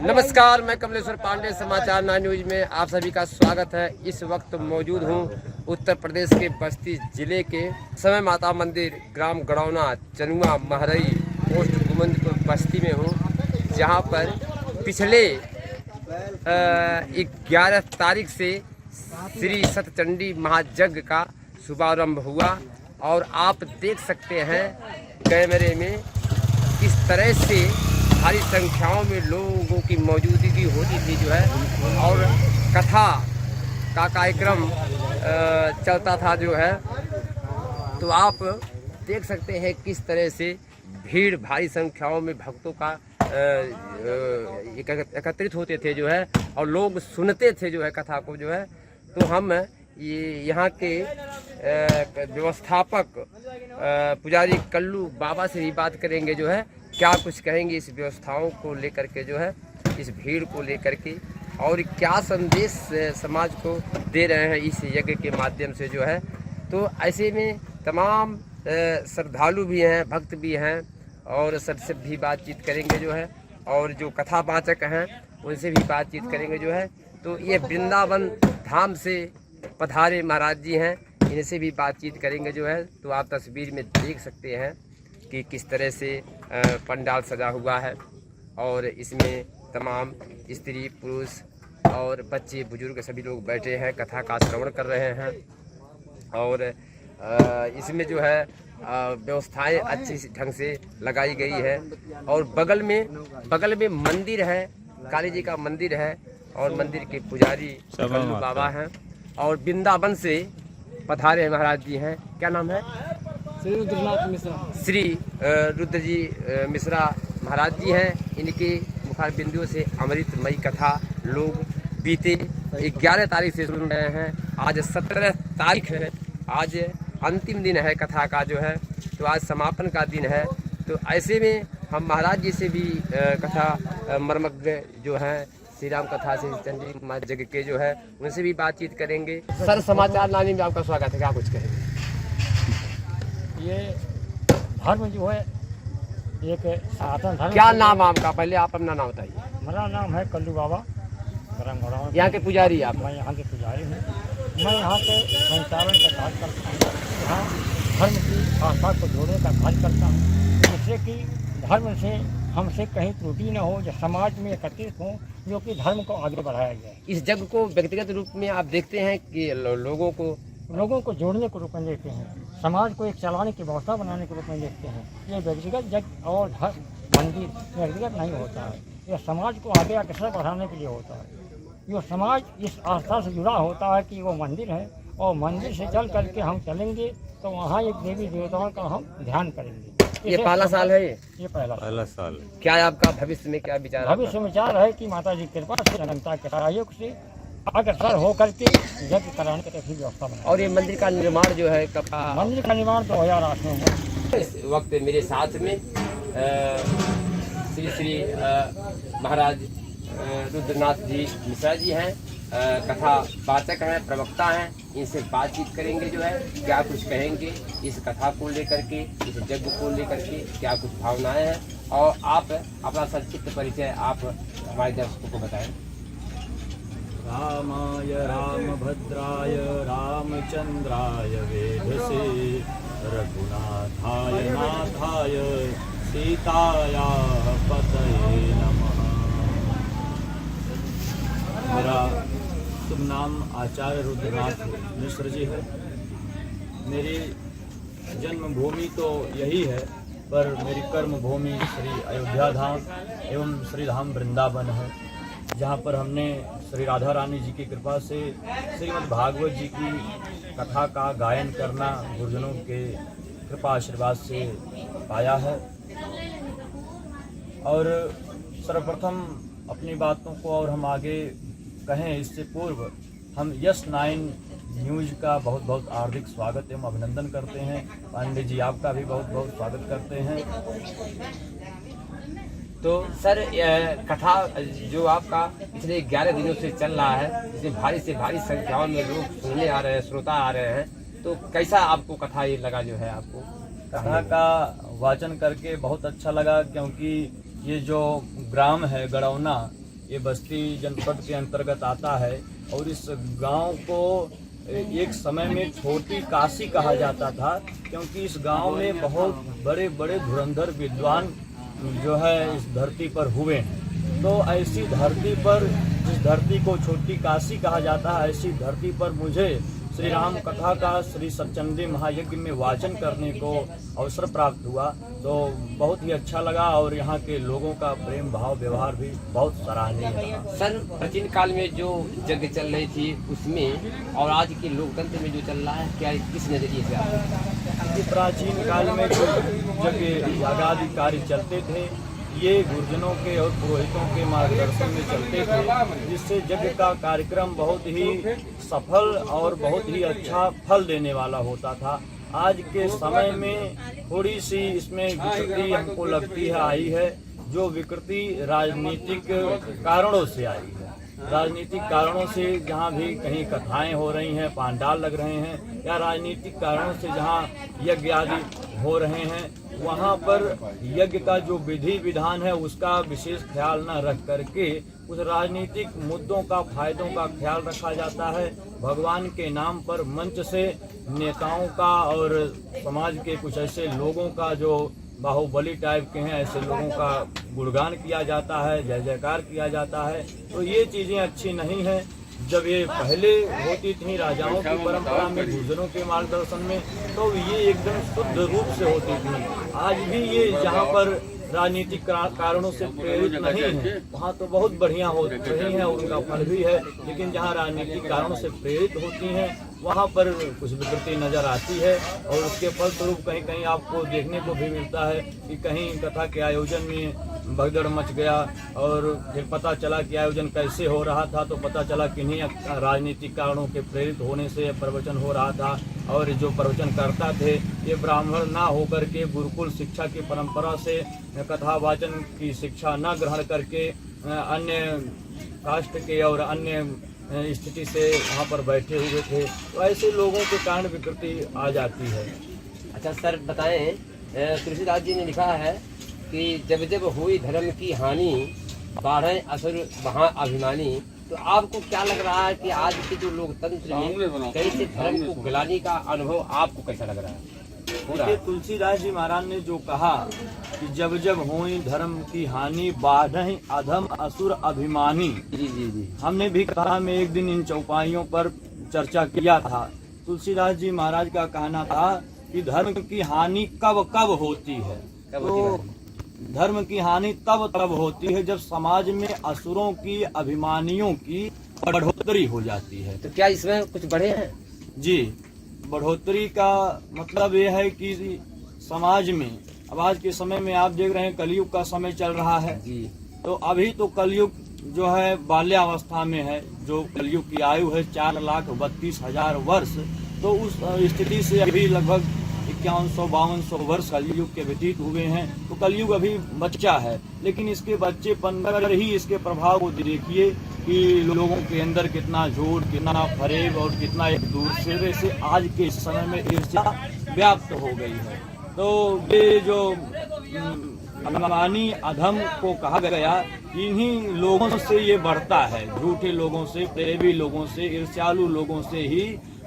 नमस्कार, मैं कमलेश्वर पांडे, समाचार 9 न्यूज में आप सभी का स्वागत है। इस वक्त मौजूद हूँ उत्तर प्रदेश के बस्ती जिले के समय माता मंदिर, ग्राम गड़ौना, चनुआ, महरई, पोस्ट गोविंदपुर बस्ती में हूँ, जहाँ पर पिछले 11 तारीख से श्री सतचंडी महायज्ञ का शुभारंभ हुआ और आप देख सकते हैं कैमरे में किस तरह से भारी संख्याओं में लोगों की मौजूदगी होती थी जो है, और कथा का कार्यक्रम चलता था जो है। तो आप देख सकते हैं किस तरह से भीड़ भारी संख्याओं में भक्तों का एकत्रित होते थे जो है, और लोग सुनते थे जो है कथा को जो है। तो हम ये यहाँ के व्यवस्थापक पुजारी कल्लू बाबा से भी बात करेंगे जो है, क्या कुछ कहेंगे इस व्यवस्थाओं को लेकर के जो है, इस भीड़ को लेकर के, और क्या संदेश समाज को दे रहे हैं इस यज्ञ के माध्यम से जो है। तो ऐसे में तमाम श्रद्धालु भी हैं, भक्त भी हैं, और सबसे भी बातचीत करेंगे जो है, और जो कथावाचक हैं उनसे भी बातचीत करेंगे जो है। तो ये वृंदावन धाम से पधारे महाराज जी हैं, इनसे भी बातचीत करेंगे जो है। तो आप तस्वीर में देख सकते हैं कि किस तरह से पंडाल सजा हुआ है, और इसमें तमाम स्त्री पुरुष और बच्चे बुजुर्ग सभी लोग बैठे हैं, कथा का श्रवण कर रहे हैं। और इसमें जो है व्यवस्थाएं अच्छी ढंग से लगाई गई है, और बगल में मंदिर है, काली जी का मंदिर है, और मंदिर के पुजारी कल्लू बाबा हैं, और वृंदावन से पधारे महाराज जी हैं। क्या नाम है? श्री रुद्रनाथ मिश्रा। श्री रुद्र जी मिश्रा महाराज जी हैं। इनके मुखार बिंदुओं से अमृतमयी कथा लोग बीते 11 तारीख से सुन रहे हैं। आज 17 तारीख है, आज अंतिम दिन है कथा का जो है। तो आज समापन का दिन है। तो ऐसे में हम महाराज जी से भी कथा मर्मज्ञ जो हैं, श्री राम कथा से चंडी महायज्ञ के जो है, उनसे भी बातचीत करेंगे। सर, समाचार नानी में आपका स्वागत है, क्या कुछ कहेंगे? ये धर्म जो है एक सनातन धर्म। क्या नाम आपका? पहले आप अपना नाम बताइए। मेरा नाम है कल्लू बाबा, गड़ौना। यहाँ के पुजारी आप? मैं यहाँ के पुजारी हूँ। मैं यहाँ के संचालन का कार्य करता हूँ, यहाँ धर्म की आस्था को जोड़ने का कार्य करता हूँ, जिससे कि धर्म से हमसे कहीं त्रुटि न हो, जो समाज में एकत्रित हो, जो कि धर्म को आगे बढ़ाया जाए। इस यज्ञ को व्यक्तिगत रूप में आप देखते हैं कि लोगों को जोड़ने के रूप में देखते हैं, समाज को एक चलाने की व्यवस्था बनाने के रूप में देखते हैं। ये व्यक्तिगत यज्ञ और मंदिर व्यक्तिगत नहीं होता है, ये समाज को आगे अग्रसर बढ़ाने के लिए होता है। जो समाज इस आस्था से जुड़ा होता है कि वो मंदिर है, और मंदिर से चल करके हम चलेंगे तो वहाँ एक देवी देवताओं का हम ध्यान करेंगे। ये पहला साल है? ये पहला साल। क्या है आपका भविष्य में क्या विचार? भविष्य में विचार है कि माता जी कृपा से जनता के सहयोग से अग्रसर होकर के यज्ञ कराने की व्यवस्था बनाए। और ये मंदिर का निर्माण जो है कब? मंदिर का निर्माण 2008 में हुआ। इस वक्त मेरे साथ में श्री महाराज रुद्रनाथ जी मिश्रा जी हैं, कथा वाचक हैं, प्रवक्ता हैं। इनसे बातचीत करेंगे जो है, क्या कुछ कहेंगे इस कथा को लेकर के, इस यज्ञ को लेकर के, क्या कुछ भावनाएं हैं। और आप अपना संक्षिप्त परिचय आप हमारे दर्शकों को बताएं। रामाय रामभद्राय रामचंद्राय वेधसे रघुनाथाय नाथाय सीताया पतये नमः। मेरा शुभ नाम आचार्य रुद्रनाथ मिश्र जी है। मेरी जन्मभूमि तो यही है, पर मेरी कर्म भूमि श्री अयोध्या धाम एवं श्री धाम वृंदावन है, जहाँ पर हमने श्री राधा रानी जी की कृपा से श्रीमद् भागवत जी की कथा का गायन करना गुरुजनों के कृपा आशीर्वाद से पाया है। और सर्वप्रथम अपनी बातों को और हम आगे कहें इससे पूर्व हम यस9 न्यूज़ का बहुत बहुत हार्दिक स्वागत एवं अभिनंदन करते हैं। पांडे जी आपका भी बहुत बहुत स्वागत करते हैं। तो सर, कथा जो आपका पिछले 11 दिनों से चल रहा है, जिसमें भारी से भारी संख्याओं में लोग सुनने आ रहे हैं, श्रोता आ रहे हैं, तो कैसा आपको कथा ये लगा जो है आपको? कथा का वाचन करके बहुत अच्छा लगा, क्योंकि ये जो ग्राम है गड़ौना, ये बस्ती जनपद के अंतर्गत आता है और इस गांव को एक समय में छोटी काशी कहा जाता था, क्योंकि इस गांव में बहुत बड़े बड़े धुरंधर विद्वान जो है इस धरती पर हुए हैं। तो ऐसी धरती पर, जिस धरती को छोटी काशी कहा जाता है, ऐसी धरती पर मुझे श्री राम कथा का श्री सचंडी महायज्ञ में वाचन करने को अवसर प्राप्त हुआ, तो बहुत ही अच्छा लगा और यहाँ के लोगों का प्रेम भाव व्यवहार भी बहुत सराहनीय है। सर, प्राचीन काल में जो यज्ञ चल रही थी उसमें और आज के लोकतंत्र में जो चल रहा है, क्या किस नजरिए से आता है? प्राचीन काल में जो यज्ञ आदि कार्य चलते थे ये गुरुजनों के और पुरोहितों के मार्गदर्शन में चलते थे, जिससे यज्ञ का कार्यक्रम बहुत ही सफल और बहुत ही अच्छा फल देने वाला होता था। आज के समय में थोड़ी सी इसमें विकृति हमको लगती है आई है, जो विकृति राजनीतिक कारणों से आई है। राजनीतिक कारणों से जहाँ भी कहीं कथाएं हो रही हैं, पांडाल लग रहे हैं, या राजनीतिक कारणों से जहाँ यज्ञ आदि हो रहे हैं, वहाँ पर यज्ञ का जो विधि विधान है उसका विशेष ख्याल न रख करके उस राजनीतिक मुद्दों का, फायदों का ख्याल रखा जाता है। भगवान के नाम पर मंच से नेताओं का और समाज के कुछ ऐसे लोगों का जो बाहुबली टाइप के हैं, ऐसे लोगों का गुणगान किया जाता है, जय जयकार किया जाता है। तो ये चीज़ें अच्छी नहीं हैं। जब ये पहले होती थी राजाओं की परंपरा में, गुरुजनों के मार्गदर्शन में, तो ये एकदम शुद्ध रूप से होती थी। आज भी ये जहाँ पर राजनीतिक कारणों से प्रेरित नहीं है वहाँ तो बहुत बढ़िया हो रही है और उनका फल भी है, लेकिन जहाँ राजनीतिक कारणों से प्रेरित होती हैं वहाँ पर कुछ विकृति नजर आती है और उसके फलस्वरूप कहीं कहीं आपको देखने को भी मिलता है कि कहीं कथा के आयोजन में भगदड़ मच गया और फिर पता चला कि आयोजन कैसे हो रहा था, तो पता चला किन्हीं राजनीतिक कारणों के प्रेरित होने से प्रवचन हो रहा था और जो प्रवचन करता थे ये ब्राह्मण ना होकर के गुरुकुल शिक्षा की परंपरा से कथा वाचन की शिक्षा न ग्रहण करके अन्य कास्ट के और अन्य स्थिति से वहाँ पर बैठे हुए थे, तो ऐसे लोगों के कारण विकृति आ जाती है। अच्छा सर बताएं, तुलसीदास जी ने लिखा है कि जब जब हुई धर्म की हानि, बाढ़े असुर वहाँ अभिमानी। तो आपको क्या लग रहा है कि आज के जो लोकतंत्र में कैसे धर्म को गिलाने का अनुभव आपको कैसा लग रहा है? देखिए, तुलसीदास जी महाराज ने जो कहा कि जब जब हुई धर्म की हानि, बाढ़े अधम असुर अभिमानी। जी जी जी, हमने भी कहा में एक दिन इन चौपाइयों पर चर्चा किया था। तुलसीदास जी महाराज का कहना था कि धर्म की हानि कब कब होती है, तो धर्म की हानि तब होती है जब समाज में असुरों की, अभिमानियों की बढ़ोतरी हो जाती है। तो क्या इसमें कुछ बढ़े हैं? जी, बढ़ोतरी का मतलब ये है कि समाज में अब आज के समय में आप देख रहे हैं कलयुग का समय चल रहा है जी। तो अभी तो कलयुग जो है बाल्यावस्था में है, जो कलयुग की आयु है 4,32,000 वर्ष, तो उस स्थिति से अभी लगभग 5100-5200 वर्ष कलयुग के व्यतीत हुए हैं। तो कलयुग अभी बच्चा है, लेकिन इसके बच्चेपन पर ही इसके प्रभाव को देखिए कि लोगों के अंदर कितना झूठ, कितना फरेब और कितना एक दूसरे से आज के समय में ईर्ष्या व्याप्त हो गई है। तो ये जो अभिमानी अधम को कहा गया, इन्हीं लोगों से ये बढ़ता है, झूठे लोगों से, प्रेमी लोगों से, ईर्ष्यालु लोगों से ही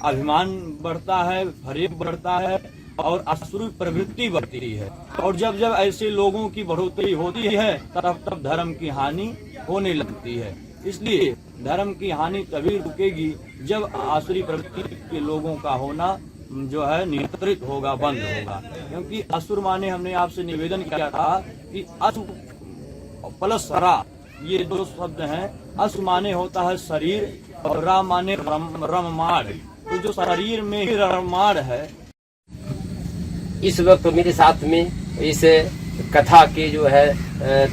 अभिमान बढ़ता है, फरेब बढ़ता है और असुर प्रवृत्ति बढ़ती है। और जब जब ऐसे लोगों की बढ़ोतरी होती है तब तब धर्म की हानि होने लगती है। इसलिए धर्म की हानि तभी रुकेगी जब आसुरी प्रवृत्ति के लोगों का होना जो है नियंत्रित होगा, बंद होगा। क्योंकि असुर माने हमने आपसे निवेदन किया था कि असु प्लस रा, ये दो शब्द हैं। असु माने होता है शरीर और रा माने रममाण। तो जो शरीर में ही रममाण है, इस वक्त मेरे साथ में इस कथा के जो है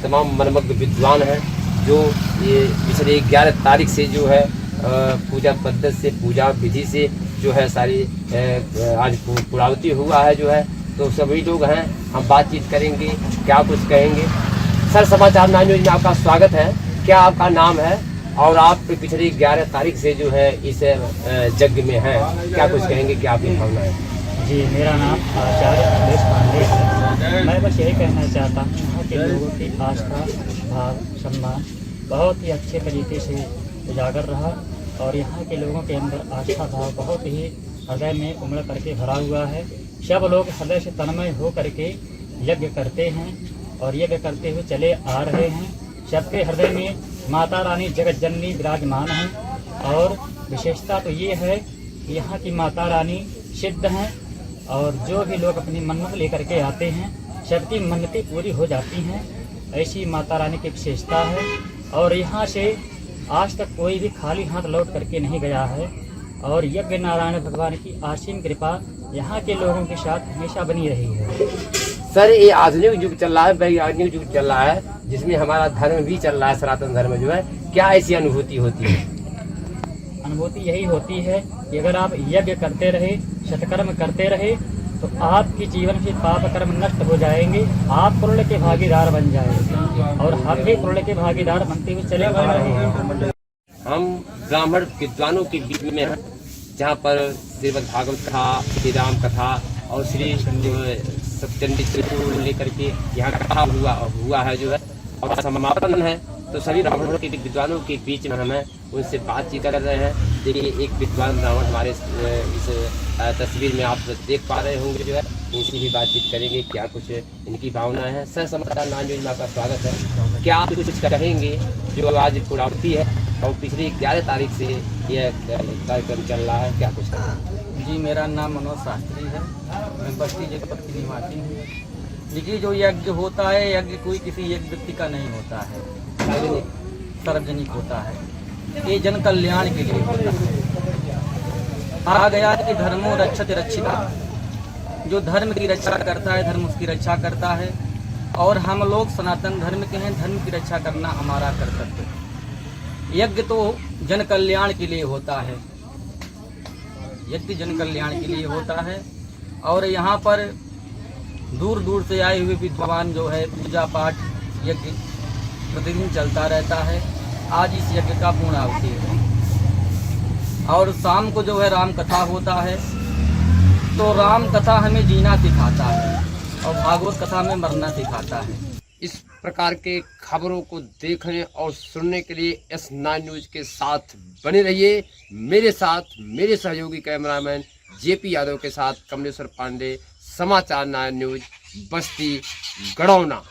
तमाम मनमग्न विद्वान हैं, जो ये पिछले 11 तारीख से जो है पूजा पद्धति से, पूजा विधि से जो है सारी आज पूर्णावती हुआ है जो है। तो सभी लोग हैं, हम बातचीत करेंगे, क्या कुछ कहेंगे। सर, समाचार 9 न्यूज में आपका स्वागत है। क्या आपका नाम है और आप पिछली 11 तारीख से जो है इस यज्ञ में हैं, क्या कुछ कहेंगे, क्या आपकी भावना है? जी, मेरा नाम आचार्य अमरेश पांडे है। मैं बस यही कहना चाहता हूँ कि लोगों की आस्था, भाव, सम्मान बहुत ही अच्छे तरीके से उजागर रहा और यहाँ के लोगों के अंदर आस्था भाव बहुत ही हृदय में उमड़ करके भरा हुआ है। सब लोग हृदय से तन्मय हो करके यज्ञ करते हैं और यज्ञ करते हुए चले आ रहे हैं। सबके हृदय में माता रानी जगत जननी विराजमान हैं और विशेषता तो ये है कि यहाँ की माता रानी सिद्ध हैं और जो भी लोग अपनी मन्नत लेकर के आते हैं सबकी मन्नतें पूरी हो जाती हैं। ऐसी माता रानी की विशेषता है और यहाँ से आज तक कोई भी खाली हाथ लौट करके नहीं गया है और यज्ञ नारायण भगवान की असीम कृपा यहाँ के लोगों के साथ हमेशा बनी रही है। सर, ये आधुनिक युग चल रहा है, वैज्ञानिक युग चल रहा है, जिसमें हमारा धर्म भी चल रहा है, सनातन धर्म जो है, क्या ऐसी अनुभूति होती है? अनुभूति यही होती है कि अगर आप यज्ञ करते रहे, सत्कर्म करते रहे तो आपके जीवन से पाप कर्म नष्ट हो जाएंगे, आप पुण्य के भागीदार बन जाएंगे और हम भी पुण्य के भागीदार बनते हुए चले आ रहे हैं। हम ब्राह्मण विद्वानों के बीच में हैं, जहाँ पर श्रीमद् भागवत कथा, श्री राम कथा और श्री सप्तचंडी को लेकर के यहाँ कथा हुआ है जो है और समापन है। तो सभी ब्राह्मणों के विद्वानों के बीच में हमें उनसे बातचीत कर रहे हैं। देखिए, एक विद्वान ब्राह्मण हमारे इस तस्वीर में आप देख पा रहे होंगे जो है, इनसे भी बातचीत करेंगे, क्या कुछ इनकी भावनाएं हैं। सर, समाचार 9 न्यूज़ में आपका स्वागत है। क्या आप कुछ कहेंगे जो आज पूर्णावती है और पिछली 11 तारीख से यह कार्यक्रम चल रहा है, क्या कुछ कहेंगे? जी, मेरा नाम मनोज शास्त्री है, मैं बस्ती जनपद की निवासी हूँ। देखिए, जो यज्ञ होता है, यज्ञ कोई किसी एक व्यक्ति का नहीं होता है, सार्वजनिक होता है, ये जन कल्याण के लिए होता है। आ गया कि धर्मो रक्षति रक्षिता, जो धर्म की रक्षा करता है धर्म उसकी रक्षा करता है और हम लोग सनातन धर्म के हैं, धर्म की रक्षा करना हमारा कर्तव्य है। यज्ञ तो जन कल्याण के लिए होता है, यज्ञ जन कल्याण के लिए होता है और यहाँ पर दूर दूर से आए हुए विद्वान जो है पूजा पाठ यज्ञ प्रतिदिन चलता रहता है। आज इस यज्ञ का पूर्णाहुति है और शाम को जो है राम कथा होता है। तो राम कथा हमें जीना सिखाता है और भागवत कथा में मरना सिखाता है। इस प्रकार के खबरों को देखने और सुनने के लिए S9 न्यूज़ के साथ बने रहिए। मेरे साथ मेरे सहयोगी कैमरामैन JP यादव के साथ कमलेश्वर पांडे, समाचार 9 न्यूज़, बस्ती गड़ौना।